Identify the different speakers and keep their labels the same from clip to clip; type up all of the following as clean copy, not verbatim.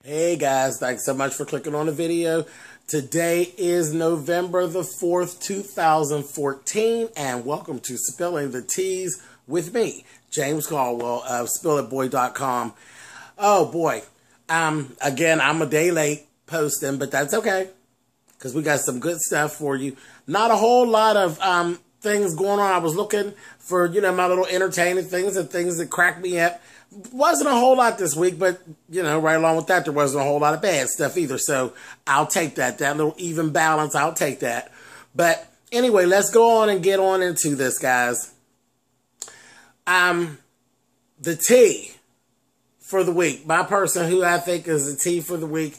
Speaker 1: Hey guys, thanks so much for clicking on the video. Today is November the 4th, 2014, and welcome to Spilling the Teas with me, James Caldwell of spillitboy.com. Oh boy, again, I'm a day late posting, but that's okay, because we got some good stuff for you. Not a whole lot of things going on. I was looking for, my little entertaining things and things that crack me up. Wasn't a whole lot this week, but, right along with that, there wasn't a whole lot of bad stuff either. So I'll take that. That little even balance, I'll take that. But anyway, let's go on and get on into this, guys. The tea for the week. My person who I think is the tea for the week,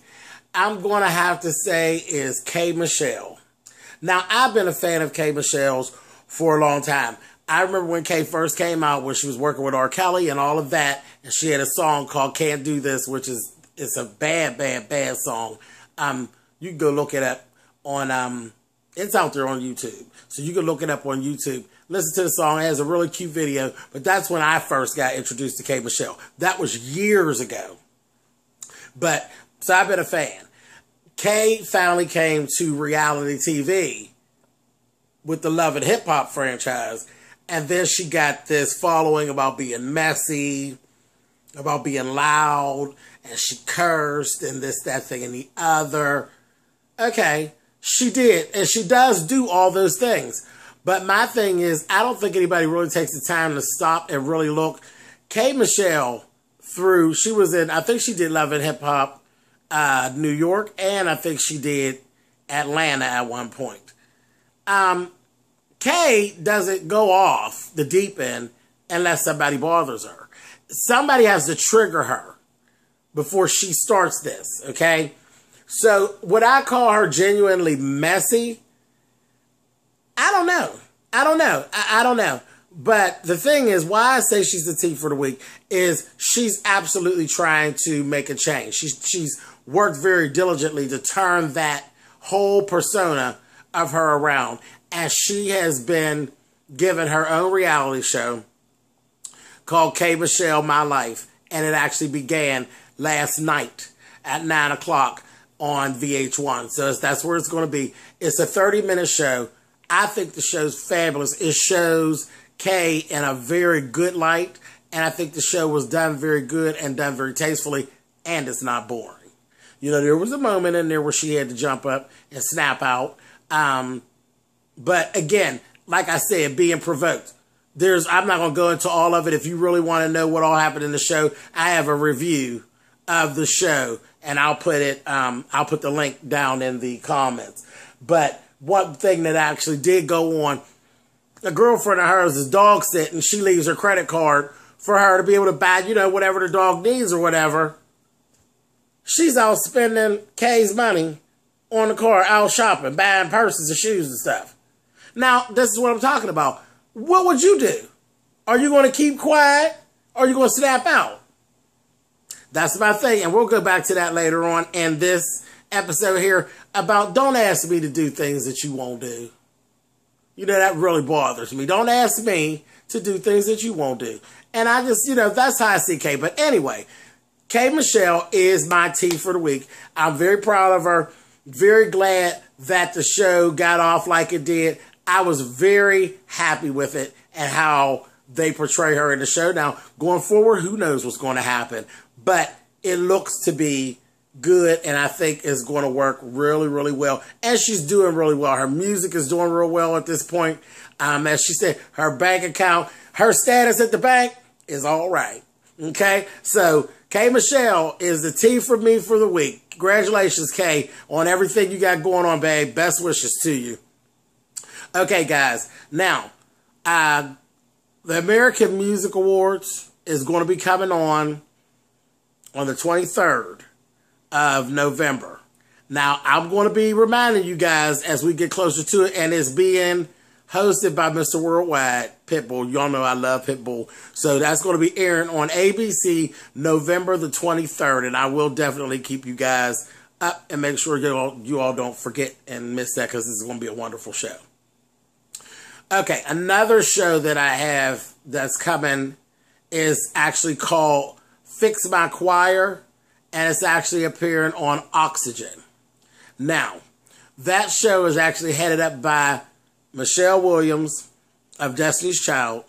Speaker 1: I'm going to have to say is K.Michelle. Now, I've been a fan of K.Michelle's for a long time. I remember when Kay first came out, where she was working with R. Kelly and all of that, and she had a song called Can't Do This, which is, it's a bad, bad, bad song. You can go look it up on, it's out there on YouTube. So you can look it up on YouTube. Listen to the song. It has a really cute video, but that's when I first got introduced to K.Michelle. That was years ago. But, so I've been a fan. Kay finally came to reality TV with the Love and Hip Hop franchise. And then she got this following about being messy, about being loud, and she cursed, and this, that, thing, and the other. Okay, she did, and she does do all those things. But my thing is, I don't think anybody really takes the time to stop and really look. K.Michelle, she was in, I think she did Love and Hip Hop New York, and I think she did Atlanta at one point. Kay doesn't go off the deep end unless somebody bothers her. Somebody has to trigger her before she starts this, okay? So would I call her genuinely messy? I don't know. I don't know. But the thing is, why I say she's the tea for the week is she's absolutely trying to make a change. She's worked very diligently to turn that whole persona of her around. And she has been given her own reality show called K.Michelle My Life. And it actually began last night at 9 o'clock on VH1. So that's where it's going to be. It's a 30-minute show. I think the show's fabulous. It shows Kay in a very good light. And I think the show was done very good and done very tastefully. And it's not boring. There was a moment in there where she had to jump up and snap out. But again, like I said, being provoked. I'm not going to go into all of it. If you really want to know what all happened in the show, I have a review of the show, and I'll put the link down in the comments. But one thing that actually did go on, a girlfriend of hers is dog sitting, and she leaves her credit card for her to be able to buy, whatever the dog needs or whatever. She's out spending Kay's money on the car, out shopping, buying purses and shoes and stuff. Now, this is what I'm talking about. What would you do? Are you going to keep quiet or are you going to snap out? That's my thing. And we'll go back to that later on in this episode here about don't ask me to do things that you won't do. That really bothers me. Don't ask me to do things that you won't do. And I just, that's how I see Kay. But anyway, K.Michelle is my tea for the week. I'm very proud of her. Very glad that the show got off like it did. I was very happy with it and how they portray her in the show. Now, going forward, who knows what's going to happen. But it looks to be good, and I think it's going to work really, really well. And she's doing really well. Her music is doing real well at this point. As she said, her bank account, her status at the bank is all right. Okay? So, K.Michelle is the tea for me for the week. Congratulations, Kay, on everything you got going on, babe. Best wishes to you. Okay, guys. Now, the American Music Awards is going to be coming on the 23rd of November. Now, I'm going to be reminding you guys as we get closer to it, and it's being hosted by Mr. Worldwide, Pitbull. Y'all know I love Pitbull. So that's going to be airing on ABC November the 23rd, and I will definitely keep you guys up and make sure you all don't forget and miss that, because this is going to be a wonderful show. Okay, another show that I have that's coming is actually called Fix My Choir, and it's actually appearing on Oxygen. Now, that show is actually headed up by Michelle Williams of Destiny's Child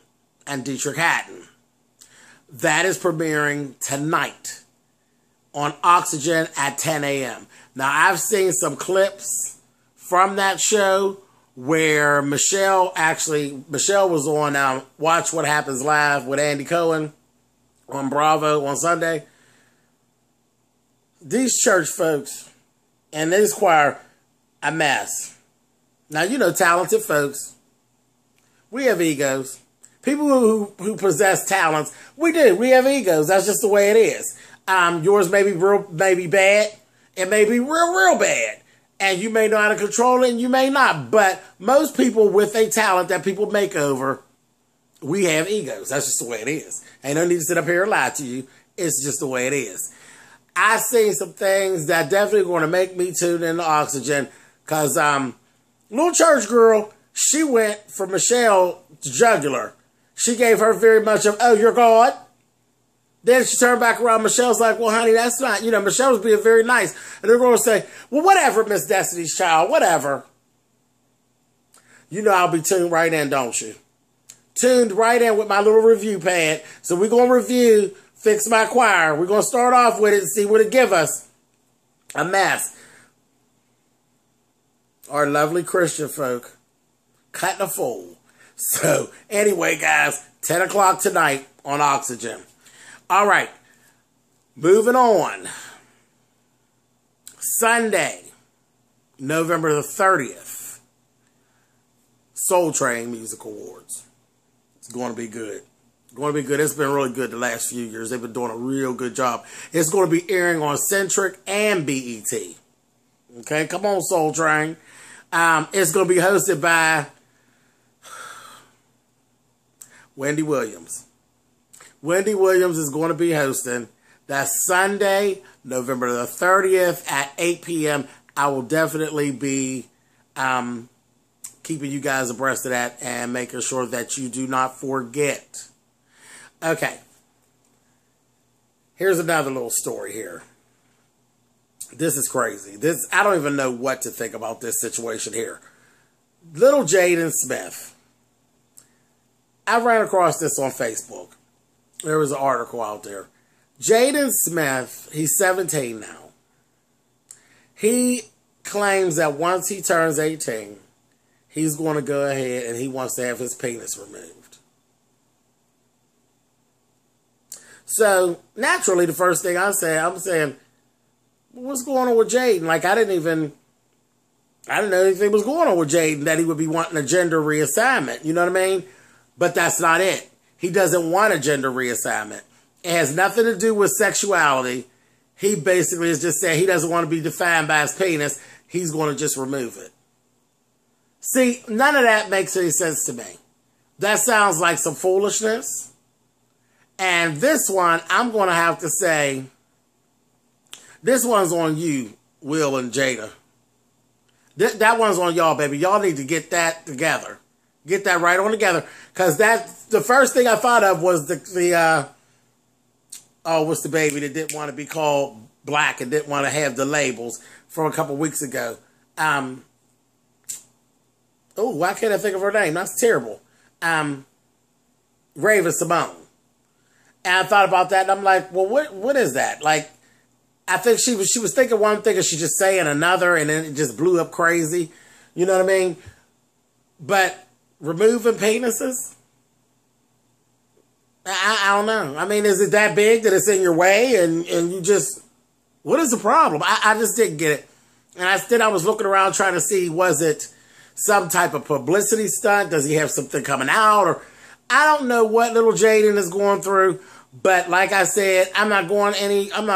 Speaker 1: and Dietrich Haddon. That is premiering tonight on Oxygen at 10 a.m. Now, I've seen some clips from that show where Michelle was on Watch What Happens Live with Andy Cohen on Bravo on Sunday. These church folks and this choir, a mess. Now, you know, talented folks, we have egos. People who possess talents, we do. We have egos. That's just the way it is. Yours may be bad. It may be real bad. And you may know how to control it and you may not. But most people with a talent that people make over, we have egos. That's just the way it is. Ain't no need to sit up here and lie to you. It's just the way it is. I seen some things that definitely going to make me tune into Oxygen. Because little church girl, she went for Michelle jugular. She gave her very much of, oh, you're God. Then she turned back around. Michelle's like, well, honey, that's not, you know, Michelle was being very nice. And they're going to say, well, whatever, Miss Destiny's Child, whatever. You know I'll be tuned right in, don't you? Tuned right in with my little review pad. So we're going to review Fix My Choir. We're going to start off with it and see what it give us. A mess. Our lovely Christian folk cutting a fool. So, anyway, guys, 10 o'clock tonight on Oxygen. All right, moving on. Sunday, November the 30th, Soul Train Music Awards. It's going to be good. It's going to be good. It's been really good the last few years. They've been doing a real good job. It's going to be airing on Centric and BET. Okay, come on, Soul Train. It's going to be hosted by Wendy Williams. Wendy Williams is going to be hosting. That's Sunday, November the 30th at 8 p.m. I will definitely be keeping you guys abreast of that and making sure that you do not forget. Okay. Here's another little story here. This is crazy. I don't even know what to think about this situation here. Little Jaden Smith. I ran across this on Facebook. There was an article out there. Jaden Smith, he's 17 now. He claims that once he turns 18, he's going to go ahead and he wants to have his penis removed. So, naturally, the first thing I'm saying, what's going on with Jaden? Like, I didn't know anything was going on with Jaden, that he would be wanting a gender reassignment. You know what I mean? But that's not it. He doesn't want a gender reassignment. It has nothing to do with sexuality. He basically is just saying he doesn't want to be defined by his penis. He's going to just remove it. See, none of that makes any sense to me. That sounds like some foolishness. And this one, I'm going to have to say, this one's on you, Will and Jada. That one's on y'all, baby. Y'all need to get that together. Get that right on together. Because the first thing I thought of was what's the baby that didn't want to be called black and didn't want to have the labels from a couple weeks ago. Why can't I think of her name? That's terrible. Raven Symone. And I thought about that and I'm like, well, what is that? Like, I think she was thinking one thing and she's just saying another and then it just blew up crazy. You know what I mean? But removing penises? I don't know. I mean, is it that big that it's in your way and you just, what is the problem? I just didn't get it. And I was looking around trying to see, was it some type of publicity stunt? Does he have something coming out? Or I don't know what little Jaden is going through. But like I said, I'm not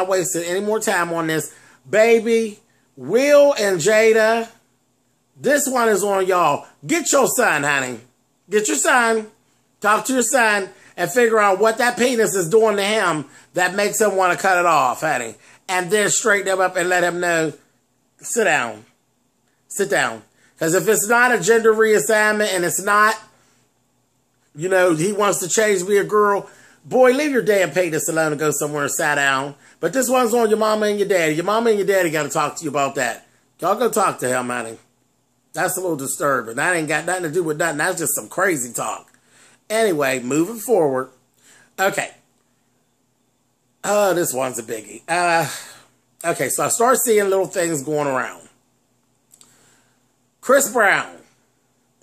Speaker 1: wasting any more time on this. Baby, Will and Jada, this one is on y'all. Get your son, honey. Get your son. Talk to your son and figure out what that penis is doing to him that makes him want to cut it off, honey. And then straighten him up and let him know, sit down. Sit down. Because if it's not a gender reassignment and it's not, you know, he wants to change to be a girl, Boy, leave your damn penis alone and go somewhere and sit down. But this one's on your mama and your daddy. Your mama and your daddy got to talk to you about that. Y'all go talk to him, honey. That's a little disturbing. That ain't got nothing to do with nothing. That's just some crazy talk. Anyway, moving forward. Okay. Oh, this one's a biggie. Okay, so I start seeing little things going around. Chris Brown,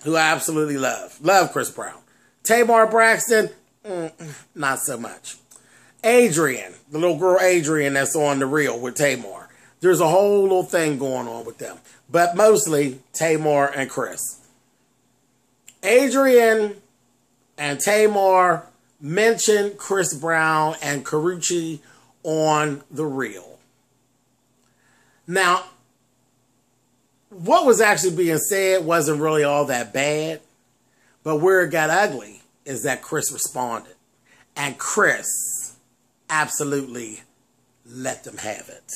Speaker 1: who I absolutely love. Love Chris Brown. Tamar Braxton, not so much. Adrian, the little girl Adrian that's on the reel with Tamar. There's a whole little thing going on with them. But mostly Tamar and Chris. Adrian and Tamar mentioned Chris Brown and Karrueche on the reel. Now, what was actually being said wasn't really all that bad. But where it got ugly is that Chris responded. And Chris absolutely let them have it.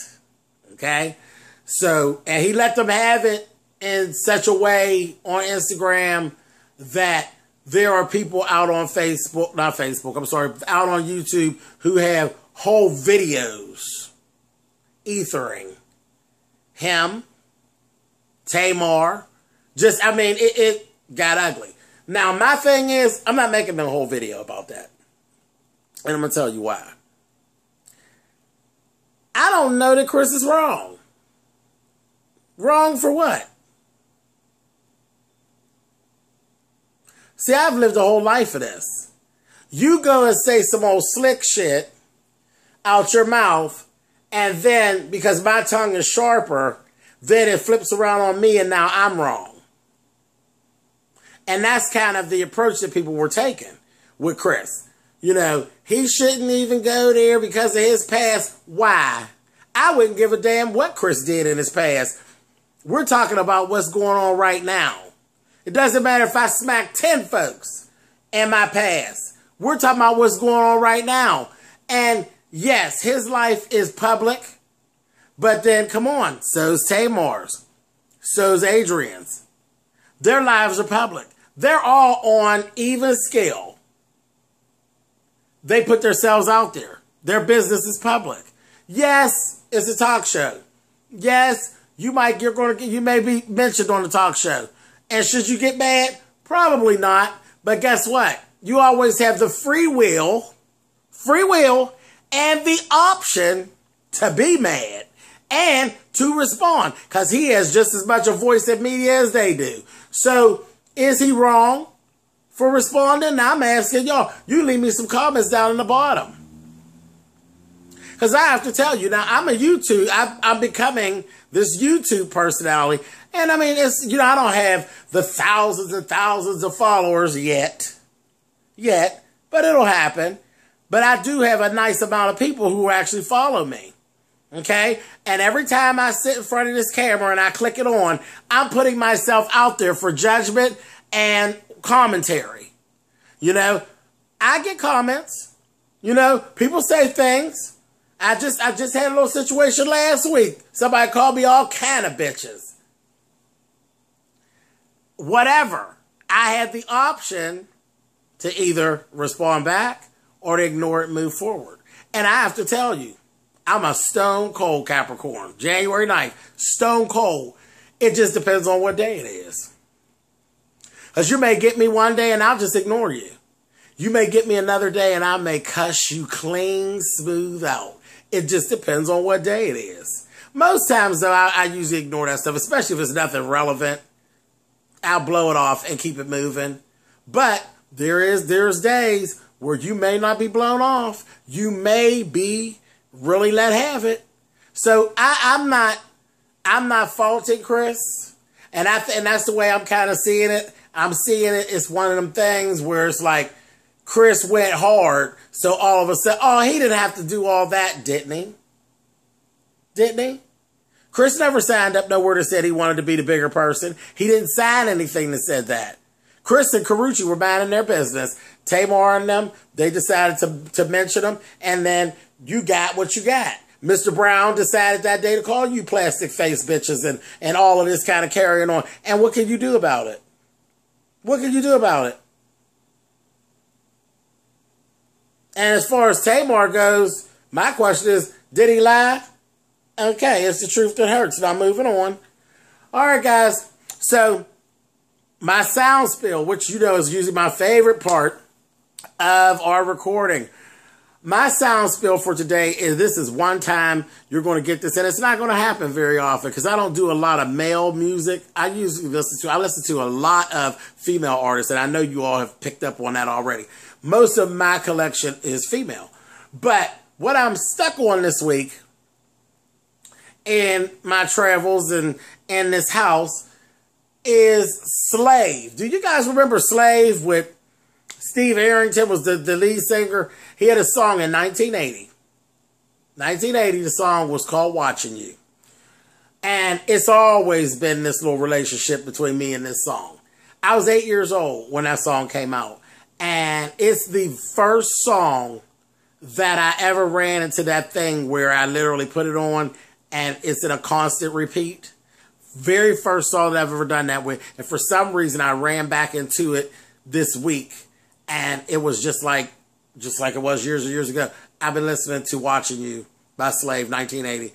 Speaker 1: Okay? So, and he let them have it in such a way on Instagram that there are people out on Facebook, not Facebook, I'm sorry, out on YouTube who have whole videos ethering him, Tamar. Just, I mean, it got ugly. Now, my thing is, I'm not making a whole video about that. And I'm going to tell you why. I don't know that Chris is wrong. Wrong for what? See, I've lived a whole life of this. You go and say some old slick shit out your mouth, and then, because my tongue is sharper, then it flips around on me and now I'm wrong. And that's kind of the approach that people were taking with Chris. You know, he shouldn't even go there because of his past. Why? I wouldn't give a damn what Chris did in his past. We're talking about what's going on right now. It doesn't matter if I smack 10 folks in my past. We're talking about what's going on right now. And yes, his life is public. But then, come on, so's Tamar's. So's Adrian's. Their lives are public. They're all on even scale. They put themselves out there. Their business is public. Yes, it's a talk show. Yes, you may be mentioned on the talk show. And should you get mad? Probably not. But guess what? You always have the free will, and the option to be mad and to respond. Because he has just as much a voice in media as they do. So, is he wrong for responding? Now I'm asking y'all. You leave me some comments down in the bottom. Because I have to tell you, now I'm a YouTube, I'm becoming this YouTube personality. And I mean, it's, you know, I don't have the thousands and thousands of followers yet, but it'll happen. But I do have a nice amount of people who actually follow me. Okay? And every time I sit in front of this camera and I click it on, I'm putting myself out there for judgment and commentary. You know, I get comments. You know, people say things. I just had a little situation last week. Somebody called me all kind of bitches. Whatever. I had the option to either respond back or to ignore it and move forward. And I have to tell you, I'm a stone cold Capricorn. January 9th, stone cold. It just depends on what day it is. Because you may get me one day and I'll just ignore you. You may get me another day and I may cuss you clean smooth out. It just depends on what day it is. Most times, though, I usually ignore that stuff, especially if it's nothing relevant. I'll blow it off and keep it moving. But there's days where you may not be blown off. You may be really let have it. So I'm not faulting Chris. And that's the way I'm kind of seeing it. I'm seeing it. It's one of them things where it's like Chris went hard. So all of a sudden, oh, he didn't have to do all that, didn't he? Didn't he? Chris never signed up nowhere that said he wanted to be the bigger person. He didn't sign anything that said that. Chris and Karrueche were minding their business. Tamar and them, they decided to mention them. And then you got what you got. Mr. Brown decided that day to call you plastic face bitches and all of this kind of carrying on. And what can you do about it? What can you do about it? And as far as Tamar goes, my question is, did he lie? Okay, it's the truth that hurts. Now moving on. All right, guys. So my sound spill, which you know is usually my favorite part of our recording. My sound spill for today is, this is one time you're going to get this, and it's not going to happen very often because I don't do a lot of male music. I listen to a lot of female artists, and I know you all have picked up on that already. Most of my collection is female. But what I'm stuck on this week in my travels and in this house is Slave. Do you guys remember Slave with Steve Arrington was the lead singer? He had a song in 1980. 1980, the song was called Watching You. And it's always been this little relationship between me and this song. I was 8 years old when that song came out. And it's the first song that I ever ran into that thing where I literally put it on and it's in a constant repeat. Very first song that I've ever done that with. And for some reason, I ran back into it this week. And it was just like it was years and years ago. I've been listening to Watching You by Slave, 1980,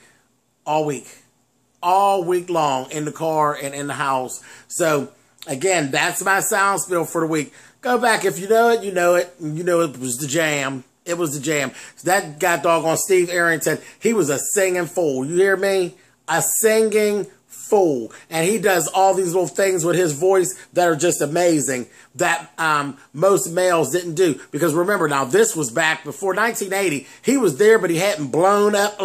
Speaker 1: all week long in the car and in the house. So, again, that's my sound spill for the week. Go back. If you know it, you know it. You know it was the jam. It was the jam. That guy doggone Steve Arrington, he was a singing fool. You hear me? A singing fool. And he does all these little things with his voice that are just amazing that most males didn't do. Because remember, now this was back before 1980. He was there, but he hadn't blown up.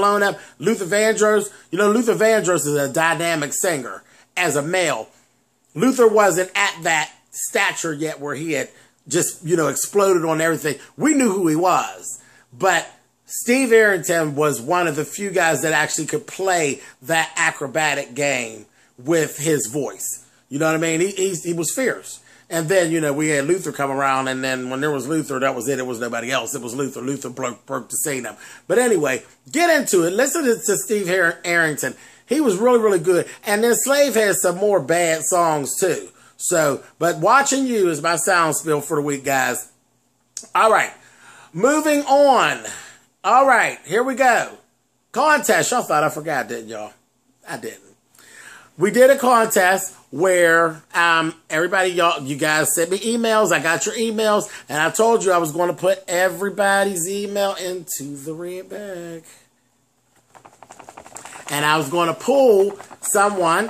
Speaker 1: Luther Vandross, you know, Luther Vandross is a dynamic singer as a male. Luther wasn't at that stature yet where he had just, you know, exploded on everything. We knew who he was, but Steve Arrington was one of the few guys that actually could play that acrobatic game with his voice. You know what I mean? He was fierce. And then, you know, we had Luther come around, and then when there was Luther, that was it. It was nobody else. It was Luther. Luther broke the scene up. But anyway, get into it. Listen to Steve Arrington. He was really, really good. And then Slave has some more bad songs, too. So, but Watching You is my sound spill for the week, guys. All right. Moving on. All right. Here we go. Contest. Y'all thought I forgot, didn't y'all? I didn't. We did a contest where everybody, you guys sent me emails. I got your emails. And I told you I was going to put everybody's email into the red bag. And I was going to pull someone,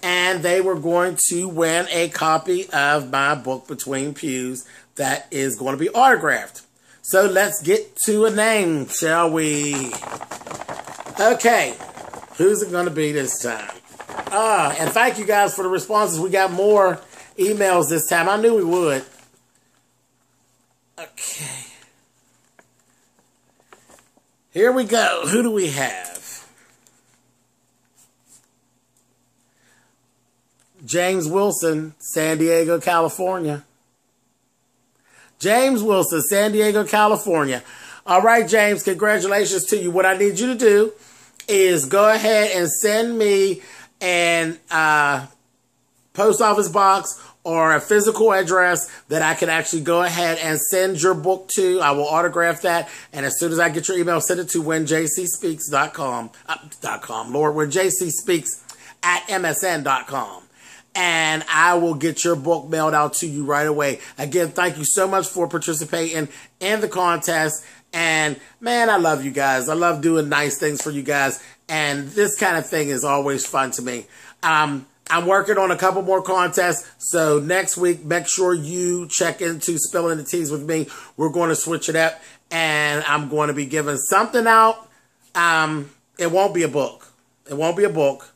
Speaker 1: and they were going to win a copy of my book, Between Pews, that is going to be autographed. So let's get to a name, shall we? Okay, who's it going to be this time? And thank you guys for the responses. We got more emails this time. I knew we would. Okay. Here we go. Who do we have? James Wilson, San Diego, California. James Wilson, San Diego, California. All right, James, congratulations to you. What I need you to do is go ahead and send me an post office box or a physical address that I can actually go ahead and send your book to. I will autograph that. And as soon as I get your email, send it to whenjcspeaks.com. Lord, whenjcspeaks@msn.com. And I will get your book mailed out to you right away. Again, thank you so much for participating in the contest. And, man, I love you guys. I love doing nice things for you guys. And this kind of thing is always fun to me. I'm working on a couple more contests. So next week, make sure you check into Spilling the Teas with me. We're going to switch it up. And I'm going to be giving something out. It won't be a book. It won't be a book.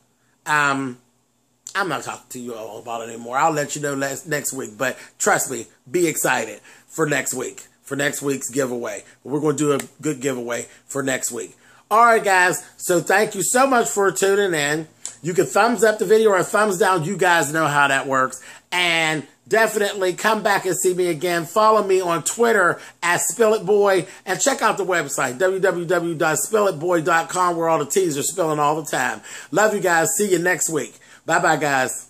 Speaker 1: I'm not talking to you all about it anymore. I'll let you know next week. But trust me, be excited for next week, for next week's giveaway. We're going to do a good giveaway for next week. All right, guys. So thank you so much for tuning in. You can thumbs up the video or thumbs down. You guys know how that works. And definitely come back and see me again. Follow me on Twitter at spillitboy. And check out the website, www.spillitboy.com, where all the teas are spilling all the time. Love you guys. See you next week. Bye-bye, guys.